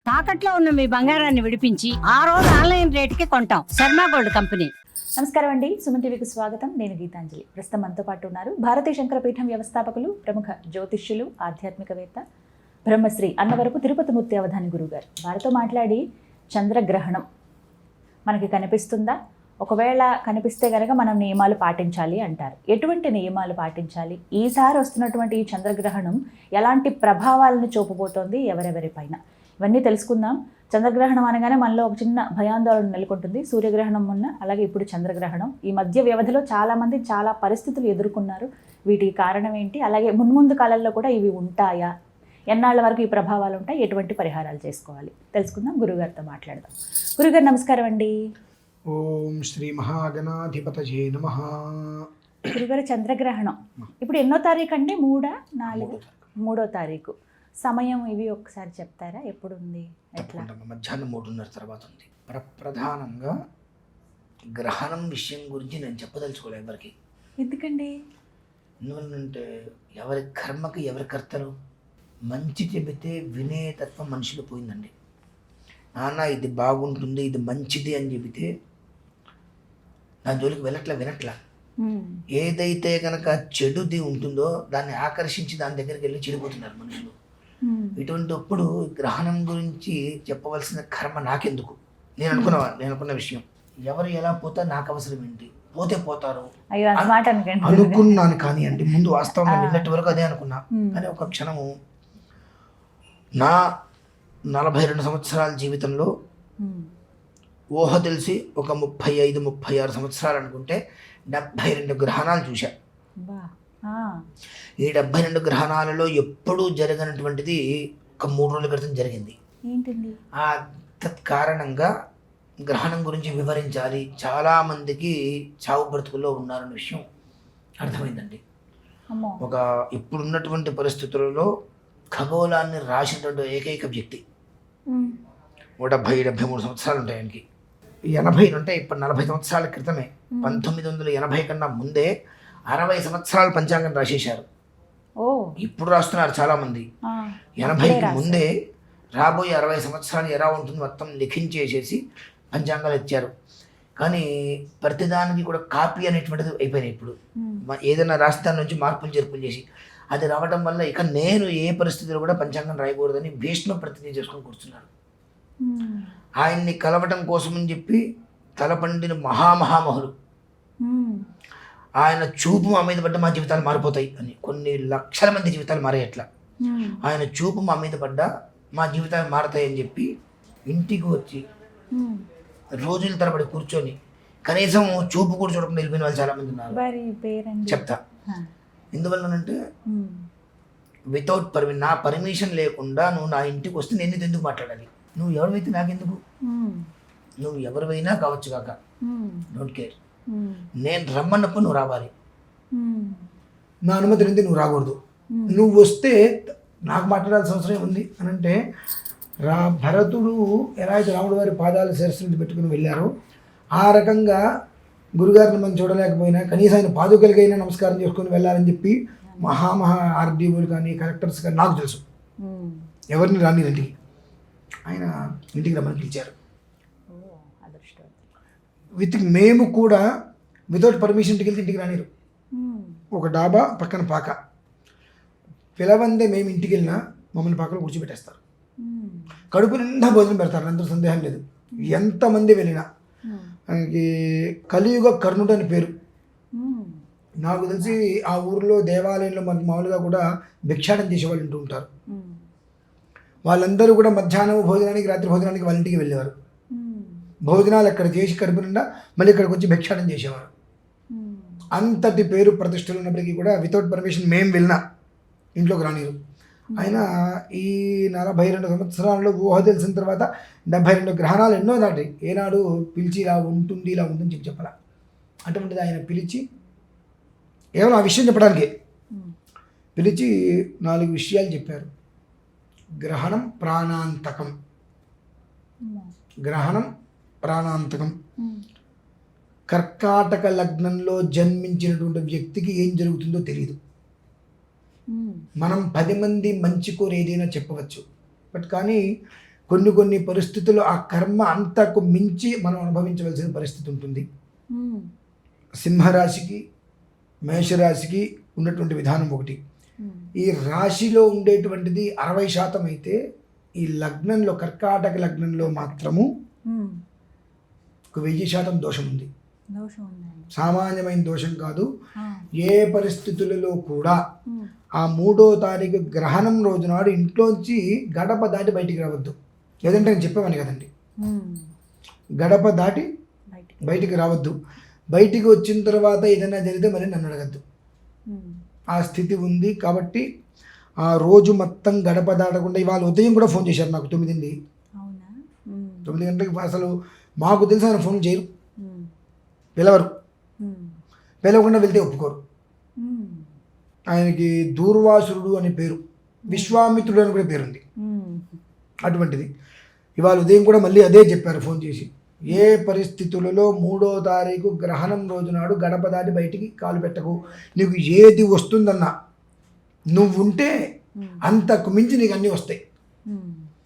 తాకట్లో ఉన్న మీ బంగారాన్ని విడిపించి ఆ రోజు ఆన్లైన్ రేటుకి కొంటాం. Sharma gold company. నమస్కారం అండి, సుమన్ టీవీకి స్వాగతం. నేను గీతాంజలి. ప్రస్తుతం మనతో పాటు ఉన్నారు భారతీయ శంకరపీఠం వ్యవస్థాపకులు, ప్రముఖ జ్యోతిష్యులు, ఆధ్యాత్మికవేత్త బ్రహ్మశ్రీ అన్నవరపు తిరుపతిమూర్తి అవధాని గురువు గారు. వారితో మాట్లాడి చంద్రగ్రహణం మనకి కనిపిస్తుందా, ఒకవేళ కనిపిస్తే కనుక మనం నియమాలు పాటించాలి అంటారు. ఎటువంటి నియమాలు పాటించాలి, ఈసారి వస్తున్నటువంటి ఈ చంద్రగ్రహణం ఎలాంటి ప్రభావాలను చూపబోతోంది ఎవరెవరి పైన, ఇవన్నీ తెలుసుకుందాం. చంద్రగ్రహణం అనగానే మనలో ఒక చిన్న భయాందోళన నెలకొంటుంది. సూర్యగ్రహణం మొన్న, అలాగే ఇప్పుడు చంద్రగ్రహణం. ఈ మధ్య వ్యవధిలో చాలామంది చాలా పరిస్థితులు ఎదుర్కొన్నారు. వీటికి కారణం ఏంటి, అలాగే మున్ముందు కాలంలో కూడా ఇవి ఉంటాయా, ఎన్నాళ్ళ వరకు ఈ ప్రభావాలు ఉంటాయి, ఎటువంటి పరిహారాలు చేసుకోవాలి తెలుసుకుందాం. గురుగారితో మాట్లాడదాం. గురుగారు నమస్కారం అండి. ఓం శ్రీ మహాగణాధిపతయే నమః. గురుగారు, చంద్రగ్రహణం ఇప్పుడు ఎన్నో తారీఖు అండి? 3వ తారీఖు. సమయం ఇవి ఒకసారి చెప్తారా, ఎప్పుడు ఉంది, ఎట్లా? మధ్యాహ్నం 3:30 తర్వాత ఉంది. ప్రధానంగా గ్రహణం విషయం గురించి నేను చెప్పదలుచుకోలేదు ఎవరికి. ఎందుకండి? ఎందువల్లంటే ఎవరి కర్మకి ఎవరి కర్తలు. మంచి చెబితే వినే తత్వం మనిషిలో పోయిందండి. నాన్న ఇది బాగుంటుంది, ఇది మంచిది అని చెబితే దాని జోలికి వినట్లా. ఏదైతే కనుక చెడుది ఉంటుందో దాన్ని ఆకర్షించి దాని దగ్గరికి వెళ్ళి చెడిపోతున్నారు మనుషులు. ఇటువంటిప్పుడు గ్రహణం గురించి చెప్పవలసిన కర్మ నాకెందుకు? నేను అనుకున్న విషయం, ఎవరు ఎలా పోతా నాకు అవసరం ఏంటి, పోతే పోతారు అనుకున్నాను. కానీ అండి ముందు వాస్తవంగా నిన్నటి వరకు అదే అనుకున్నా. కానీ ఒక క్షణము నా 42 సంవత్సరాల జీవితంలో ఊహ తెలిసి ఒక 35-36 సంవత్సరాలు అనుకుంటే 72 గ్రహణాలు చూశా. ఈ 72 గ్రహణాలలో ఎప్పుడూ జరగనటువంటిది ఒక 3 రోజుల క్రితం జరిగింది. ఆ తత్కారణంగా గ్రహణం గురించి వివరించాలి, చాలామందికి చావు బ్రతుకుల్లో ఉన్నారన్న విషయం అర్థమైందండి. ఒక ఇప్పుడున్నటువంటి పరిస్థితులలో ఖగోళాన్ని రాసినటువంటి ఏకైక వ్యక్తి 70-73 సంవత్సరాలు ఉంటాయి ఆయనకి. 80 అంటే ఇప్పుడు 40 సంవత్సరాల క్రితమే, 1980 కన్నా ముందే 60 సంవత్సరాలు పంచాంగం రాసేశారు. ఇప్పుడు రాస్తున్నారు చాలామంది. 80కి ముందే రాబోయే 60 సంవత్సరాలు ఎలా ఉంటుంది మొత్తం లిఖించేసేసి పంచాంగాలు ఇచ్చారు. కానీ ప్రతిదానికి కూడా కాపీ అనేటువంటిది అయిపోయినాయి. ఇప్పుడు ఏదైనా రాష్ట్రాల నుంచి మార్పులు చేర్పులు చేసి అది రావడం వల్ల ఇక నేను ఏ పరిస్థితుల్లో కూడా పంచాంగం రాయకూడదని భీష్మ ప్రతిజ్ఞ చేసుకొని కూర్చున్నారు. ఆయన్ని కలవటం కోసం అని చెప్పి తలపండిన మహామహులు, ఆయన చూపు మా మీద పడ్డ మా జీవితాలు మారిపోతాయి అని, కొన్ని లక్షల మంది జీవితాలు మారాయి. అట్లా ఆయన చూపు మా మీద పడ్డా మా జీవితాలు మారతాయి అని చెప్పి ఇంటికి వచ్చి రోజుల తరబడి కూర్చొని కనీసం చూపు కూడా చూడకుండా వెళ్ళిపోయిన వాళ్ళు చాలా మంది ఉన్నారు. చెప్తా ఎందువల్లనంటే వితౌట్ నా పర్మిషన్ లేకుండా నువ్వు నా ఇంటికి వస్తే నేను ఎందుకు మాట్లాడాలి? నువ్వు ఎవరివైతే నాకెందుకు, నువ్వు ఎవరివైనా కావచ్చు కాక, డోంట్ కేర్. నేను రమ్మన్నప్పుడు నువ్వు రావాలి, నా అనుమతి నుండి నువ్వు రాకూడదు. నువ్వు వస్తే నాకు మాట్లాడాల్సిన అవసరం ఉంది అని అంటే, భరతుడు ఎలా అయితే రాముడు వారి పాదాలు శిరస్సు పెట్టుకుని వెళ్ళారో ఆ రకంగా గురుగారిని మనం చూడలేకపోయినా కనీసం ఆయన పాదుకలకైనా నమస్కారం చేసుకుని వెళ్ళాలని చెప్పి ఆర్డీఓలు కానీ కలెక్టర్స్ కానీ నాకు తెలుసు ఎవరిని రాని ఇంటికి, ఆయన ఇంటికి రమ్మని పిలిచారు. మేము కూడా వితౌట్ పర్మిషన్ ఇంటికి వెళ్తే ఇంటికి రానిరు. ఒక డాబా పక్కన పాక, పిలవందే మేము ఇంటికి వెళ్ళినా మమ్మల్ని పాకలో కూర్చోబెట్టేస్తారు. కడుపు నిండా భోజనం పెడతారు, అందరూ సందేహం లేదు. ఎంతమంది వెళ్ళినా ఆయనకి కలియుగ కర్ణుడు అని పేరు. నాకు తెలిసి ఆ ఊరిలో దేవాలయంలో మనకు మామూలుగా కూడా భిక్షాటం చేసేవాళ్ళు ఉంటూ ఉంటారు. వాళ్ళందరూ కూడా మధ్యాహ్నం భోజనానికి రాత్రి భోజనానికి వాళ్ళ ఇంటికి వెళ్ళేవారు. భోజనాలు అక్కడ చేసి కడుపు నిండా మళ్ళీ ఇక్కడికి వచ్చి భిక్షాటం చేసేవారు. అంతటి పేరు ప్రతిష్టలు ఉన్నప్పటికీ కూడా వితౌట్ పర్మిషన్ మేము వెళ్ళినా ఇంట్లోకి రానిరు. ఆయన ఈ 42 సంవత్సరాల్లో ఊహ తెలిసిన తర్వాత 72 గ్రహణాలు ఎన్నో దాటి ఏనాడు పిలిచి ఇలా ఉంటుందని చెప్పాల. అటువంటిది ఆయన పిలిచి కేవలం ఆ విషయం చెప్పడానికి పిలిచి 4 విషయాలు చెప్పారు. గ్రహణం ప్రాణాంతకం. కర్కాటక లగ్నంలో జన్మించినటువంటి వ్యక్తికి ఏం జరుగుతుందో తెలియదు. మనం 10 మంది మంచి కోరు ఏదైనా చెప్పవచ్చు, బట్ కానీ కొన్ని కొన్ని పరిస్థితుల్లో ఆ కర్మ అంతకు మించి మనం అనుభవించవలసిన పరిస్థితి ఉంటుంది. సింహరాశికి మేషరాశికి ఉన్నటువంటి విధానం ఒకటి. ఈ రాశిలో ఉండేటువంటిది 60% అయితే ఈ లగ్నంలో కర్కాటక లగ్నంలో మాత్రము 1000% దోషం ఉంది. సామాన్యమైన దోషం కాదు. ఏ పరిస్థితులలో కూడా ఆ 3వ తారీఖు గ్రహణం రోజు నాడు ఇంట్లోంచి గడప దాటి బయటికి రావద్దు. లేదంటే నేను చెప్పేవాడిని కదండి, గడప దాటి బయటికి రావద్దు. బయటికి వచ్చిన తర్వాత ఏదైనా జరిగితే మరి నన్ను అడగద్దు. ఆ స్థితి ఉంది కాబట్టి ఆ రోజు మొత్తం గడప దాటకుండా, ఇవాళ ఉదయం కూడా ఫోన్ చేశారు నాకు 9 గంటలకి. అసలు మాకు తెలిసి ఆయన ఫోన్ చేయరు, పిలవరు, పిలవకుండా వెళ్తే ఒప్పుకోరు. ఆయనకి దూర్వాసురుడు అనే పేరు, విశ్వామిత్రుడు అని కూడా పేరుంది. అటువంటిది ఇవాళ ఉదయం కూడా మళ్ళీ అదే చెప్పారు ఫోన్ చేసి, ఏ పరిస్థితులలో 3వ తారీఖు గ్రహణం రోజు నాడు గడప దాటి బయటికి కాలు పెట్టకు. నీకు ఏది వస్తుందన్నా నువ్వు ఉంటే అంతకు మించి నీకు అన్నీ వస్తాయి,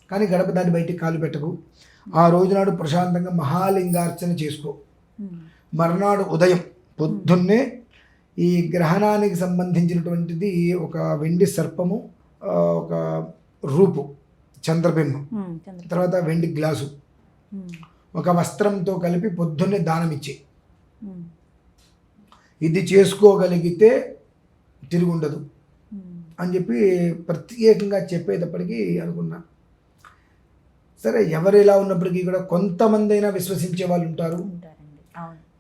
కానీ గడప దాటి బయటికి కాలు పెట్టకు. ఆ రోజునాడు ప్రశాంతంగా మహాలింగార్చన చేసుకో. మర్నాడు ఉదయం పొద్దున్నే ఈ గ్రహణానికి సంబంధించినటువంటిది ఒక వెండి సర్పము, ఒక రూపు చంద్రబింబం, తర్వాత వెండి గ్లాసు, ఒక వస్త్రంతో కలిపి పొద్దున్నే దానం ఇచ్చే. ఇది చేసుకోగలిగితే తిరిగి ఉండదు అని చెప్పి ప్రత్యేకంగా చెప్పేటప్పటికీ అనుకున్నా. సరే, ఎవరు ఎలా ఉన్నప్పటికీ కూడా కొంతమంది అయినా విశ్వసించే వాళ్ళు ఉంటారు.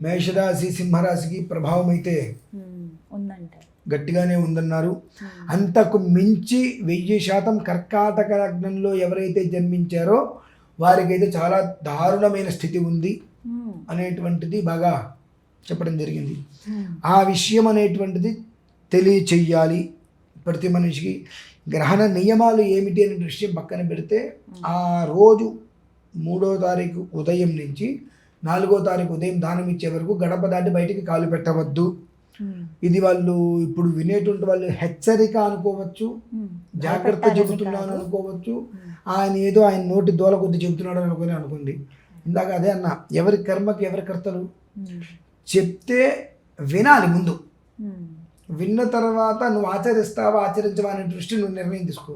మేషరాశి సింహరాశికి ప్రభావం అయితే గట్టిగానే ఉందన్నారు. అంతకు మించి 1000% కర్కాటక లగ్నంలో ఎవరైతే జన్మించారో వారికైతే చాలా దారుణమైన స్థితి ఉంది అనేటువంటిది బాగా చెప్పడం జరిగింది. ఆ విషయం అనేటువంటిది తెలియచెయ్యాలి ప్రతి మనిషికి. గ్రహణ నియమాలు ఏమిటి అనే విషయం పక్కన పెడితే, ఆ రోజు 3వ తారీఖు ఉదయం నుంచి 4వ తారీఖు ఉదయం దానం ఇచ్చే వరకు గడప దాటి బయటికి కాలు పెట్టవద్దు. ఇది వాళ్ళు ఇప్పుడు వినేటువంటి వాళ్ళు హెచ్చరిక అనుకోవచ్చు, జాగ్రత్త చెబుతున్నాను అనుకోవచ్చు, ఆయన ఏదో ఆయన నోటి దోల కొద్ది చెబుతున్నాడు అనుకుంది. ఇందాక అదే అన్న, ఎవరి కర్మకి ఎవరి కర్తలు. చెప్తే వినాలి ముందు, విన్న తర్వాత నువ్వు ఆచరిస్తావా ఆచరించవా అనే దృష్టి నువ్వు నిర్ణయం తీసుకో.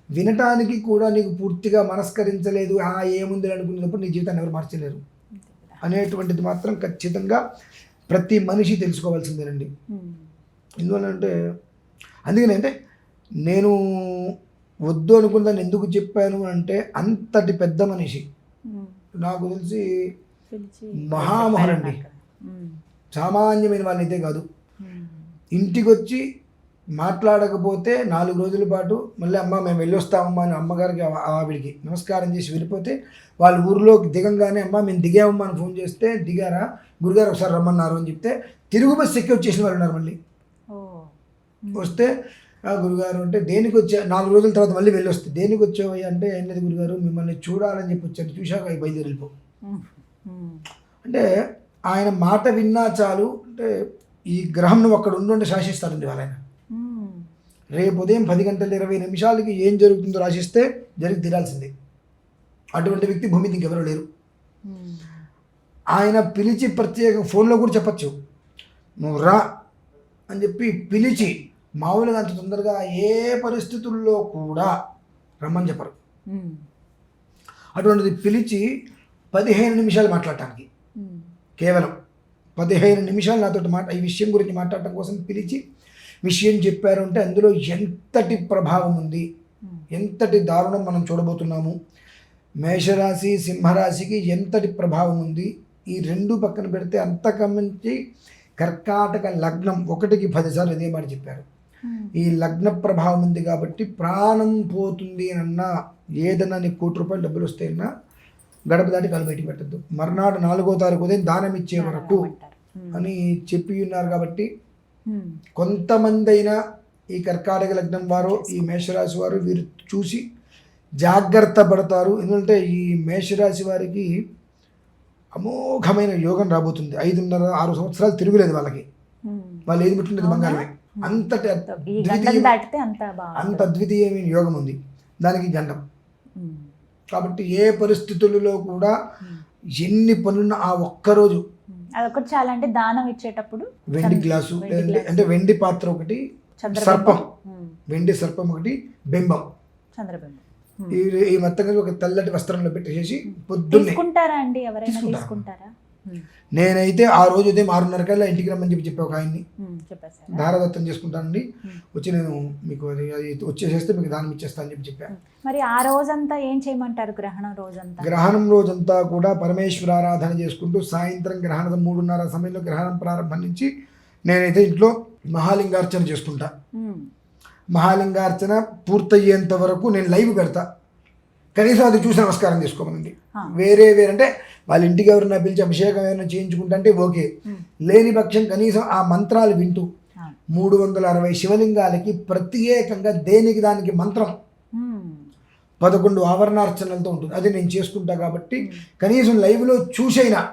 వినటానికి కూడా నీకు పూర్తిగా మనస్కరించలేదు, ఏముంది అనుకున్నప్పుడు నీ జీవితాన్ని ఎవరు మార్చలేరు అనేటువంటిది మాత్రం ఖచ్చితంగా ప్రతి మనిషి తెలుసుకోవాల్సిందేనండి. ఎందువల్లంటే అందుకని అంటే నేను వద్దు అనుకున్నాను ఎందుకు చెప్పాను అంటే, అంతటి పెద్ద మనిషి నాకు తెలిసి మహామహుడండి, సామాన్యమైన వాళ్ళైతే కాదు. ఇంటికి వచ్చి మాట్లాడకపోతే 4 రోజుల పాటు మళ్ళీ అమ్మ మేము వెళ్ళొస్తామమ్మా అని అమ్మగారికి ఆవిడికి నమస్కారం చేసి వెళ్ళిపోతే, వాళ్ళ ఊరిలోకి దిగంగానే అమ్మ మేము దిగామమ్మా అని ఫోన్ చేస్తే, దిగారా గురుగారు ఒకసారి రమ్మన్నారు అని చెప్తే తిరుగు బస్సు ఎక్కి వచ్చేసిన వాళ్ళు ఉన్నారు. మళ్ళీ వస్తే గురుగారు అంటే దేనికి వచ్చా, 4 రోజుల తర్వాత మళ్ళీ వెళ్ళొస్తే దేనికి వచ్చావయ్యా అంటే, ఏం లేదు గురుగారు మిమ్మల్ని చూడాలని చెప్పి వచ్చాను, చూశాక బయలుదేరి వెళ్ళిపో. అంటే ఆయన మాట విన్నా చాలు. అంటే ఈ గ్రహం నువ్వు అక్కడ ఉండి శాసిస్తాడండి వాళ్ళ ఆయన. రేపు ఉదయం 10:20 ఏం జరుగుతుందో రాసిస్తే జరిగి తీరాల్సిందే. అటువంటి వ్యక్తి భూమి ఇంకెవరూ లేరు. ఆయన పిలిచి ప్రత్యేక ఫోన్లో కూడా చెప్పచ్చు, నువ్వు రా అని చెప్పి పిలిచి, మామూలుగా అంత తొందరగా ఏ పరిస్థితుల్లో కూడా రమ్మని చెప్పరు. అటువంటిది పిలిచి 15 నిమిషాలు మాట్లాడటానికి, కేవలం 15 నిమిషాలు నాతో ఈ విషయం గురించి మాట్లాడటం కోసం పిలిచి విషయం చెప్పారు అంటే అందులో ఎంతటి ప్రభావం ఉంది, ఎంతటి దారుణం మనం చూడబోతున్నాము. మేషరాశి సింహరాశికి ఎంతటి ప్రభావం ఉంది, ఈ రెండు పక్కన పెడితే అంతకమించి కర్కాటక లగ్నం 1కి 10 సార్లు ఇదే మాట చెప్పారు. ఈ లగ్న ప్రభావం ఉంది కాబట్టి ప్రాణం పోతుంది అన్నా, ఏదన్నా నీకు ₹1,00,00,000 డబ్బులు వస్తాయన్నా గడప దాటి కాలు బయటికి పెట్టద్దు. మర్నాడు 4వ తారీఖు ఉదయం దానం ఇచ్చే వరకు అని చెప్పి ఉన్నారు. కాబట్టి కొంతమంది అయినా ఈ కర్కాటక లగ్నం వారు, ఈ మేషరాశి వారు వీరు చూసి జాగ్రత్త పడతారు. ఎందుకంటే ఈ మేషరాశి వారికి అమోఘమైన యోగం రాబోతుంది. 5.5-6 సంవత్సరాలు తిరుగులేదు వాళ్ళకి. వాళ్ళు ఏది పెట్టినది బంగారమే. అంత అద్వితీయమైన యోగం ఉంది. దానికి గండం కాబట్టి ఏ పరిస్థితులలో కూడా ఎన్ని పనులున్నా ఆ ఒక్కరోజు అదొకటి చాలా, అంటే దానం ఇచ్చేటప్పుడు వెండి గ్లాసు అంటే వెండి పాత్ర ఒకటి, సర్పం, వెండి సర్పం ఒకటి, బింబం, చంద్రబింబం ఈ మొత్తం ఒక తెల్లటి వస్త్రంలో పెట్టేసి పొద్దున్నే తీసుకుంటారా అండి? ఎవరైనా తీసుకుంటారా? నేనైతే ఆ రోజు ఉదయం 6:30 ఇంటికి రమ్మని చెప్పి ఒక ఆయన్ని చెప్పేసారు. దారదత్తం చేసుకుంటానండి, వచ్చి నేను మీకు అది వచ్చేసేస్తే మీకు దానం ఇచ్చేస్తా అని చెప్పాను. మరి ఆ రోజంతా ఏం చేయమంటారు? గ్రహణం రోజంతా, గ్రహణం రోజంతా కూడా పరమేశ్వర ఆరాధన చేసుకుంటూ సాయంత్రం గ్రహణం 3:30 సమయంలో గ్రహణం ప్రారంభం నుంచి నేనైతే ఇంట్లో మహాలింగార్చన చేసుకుంటా. మహాలింగార్చన పూర్తయ్యేంత వరకు నేను లైవ్ పెడతా, కనీసం అది చూసి నమస్కారం చేసుకోమనండి. వేరే అంటే వాళ్ళ ఇంటికి ఎవరైనా పిలిచి అభిషేకం ఏమైనా చేయించుకుంటే ఓకే, లేని పక్షం కనీసం ఆ మంత్రాలు వింటూ 360 శివలింగాలకి ప్రత్యేకంగా దేనికి దానికి మంత్రం 11 ఆవరణార్చనలతో ఉంటుంది, అది నేను చేసుకుంటా. కాబట్టి కనీసం లైవ్లో చూసైనా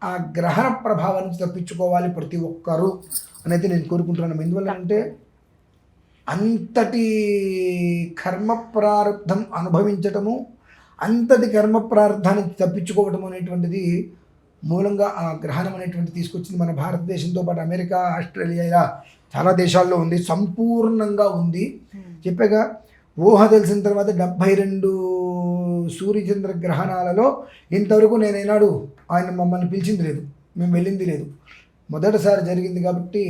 ఆ గ్రహణ ప్రభావం నుంచి తప్పించుకోవాలి ప్రతి ఒక్కరూ అని అయితే నేను కోరుకుంటున్నాను. ఎందువల్ల అంటే అంతటి కర్మ ప్రారంధం అనుభవించటము, అంతటి కర్మ ప్రారంధాన్ని తప్పించుకోవటం అనేటువంటిది మూలంగా ఆ గ్రహణం అనేటువంటి తీసుకొచ్చింది. మన భారతదేశంతో పాటు అమెరికా, ఆస్ట్రేలియా ఇలా చాలా దేశాల్లో ఉంది, సంపూర్ణంగా ఉంది. చెప్పాగా ఊహ తెలిసిన తర్వాత 72 సూర్యచంద్ర గ్రహణాలలో ఇంతవరకు నేను ఏనాడు ఆయన మమ్మల్ని పిలిచింది లేదు, మేము వెళ్ళింది లేదు, మొదటిసారి జరిగింది. కాబట్టి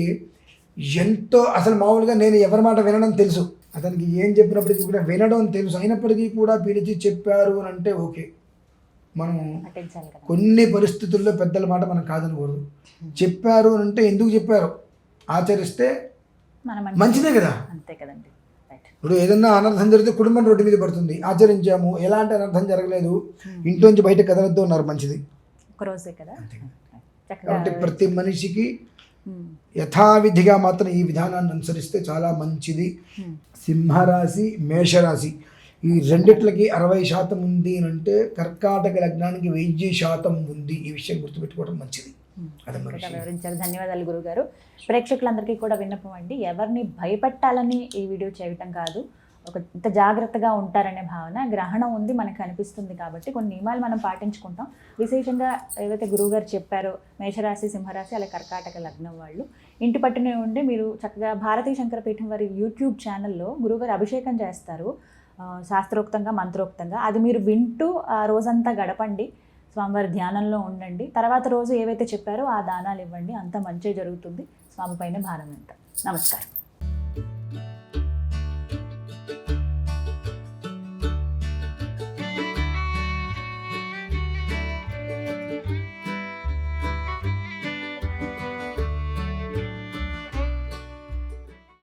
ఎంతో అసలు మామూలుగా నేను ఎవరి మాట వినడం తెలుసు, అతనికి ఏం చెప్పినప్పటికీ కూడా వినడం తెలుసు, అయినప్పటికీ కూడా పిలిచి చెప్పారు అని అంటే ఓకే. మనం కొన్ని పరిస్థితుల్లో పెద్దల మాట మనం కాదనకూడదు. చెప్పారు అని అంటే ఎందుకు చెప్పారు, ఆచరిస్తే మంచిదే కదా. అంతే కదండి. ఇప్పుడు ఏదన్నా అనర్థం జరిగితే కుటుంబం రోడ్డు మీద పడుతుంది, ఆచరించాము, ఎలాంటి అనర్థం జరగలేదు, ఇంట్లోంచి బయట కదలద్దు అన్నారు, మంచిది. కాబట్టి ప్రతి మనిషికి యథావిధిగా మాత్రం ఈ విధానాన్ని అనుసరిస్తే చాలా మంచిది. సింహరాశి, మేషరాశి ఈ రెండిట్లకి 60% ఉంది అంటే కర్కాటక లగ్నానికి 1000% ఉంది. ఈ విషయం గుర్తుపెట్టుకోవడం మంచిది. వివరించారు, ధన్యవాదాలు గురుగారు. ప్రేక్షకులందరికీ కూడా విన్నపం అండి, ఎవరిని భయపెట్టాలని ఈ వీడియో చేయటం కాదు, ఒక ఇంత జాగ్రత్తగా ఉంటారనే భావన. గ్రహణం ఉంది మనకు అనిపిస్తుంది కాబట్టి కొన్ని నియమాలు మనం పాటించుకుంటాం. విశేషంగా ఏదైతే గురువుగారు చెప్పారో మేషరాశి, సింహరాశి, అలా కర్కాటక లగ్నం వాళ్ళు ఇంటి పట్టునే ఉండి మీరు చక్కగా భారతీయ శంకరపీఠం వారి యూట్యూబ్ ఛానల్లో గురువుగారు అభిషేకం చేస్తారు, శాస్త్రోక్తంగా మంత్రోక్తంగా. అది మీరు వింటూ ఆ రోజంతా గడపండి, స్వామివారి ధ్యానంలో ఉండండి. తర్వాత రోజు ఏవైతే చెప్పారో ఆ దానాలు ఇవ్వండి, అంత మంచి జరుగుతుంది. స్వామి పైన భారం ఎంత. నమస్కారం.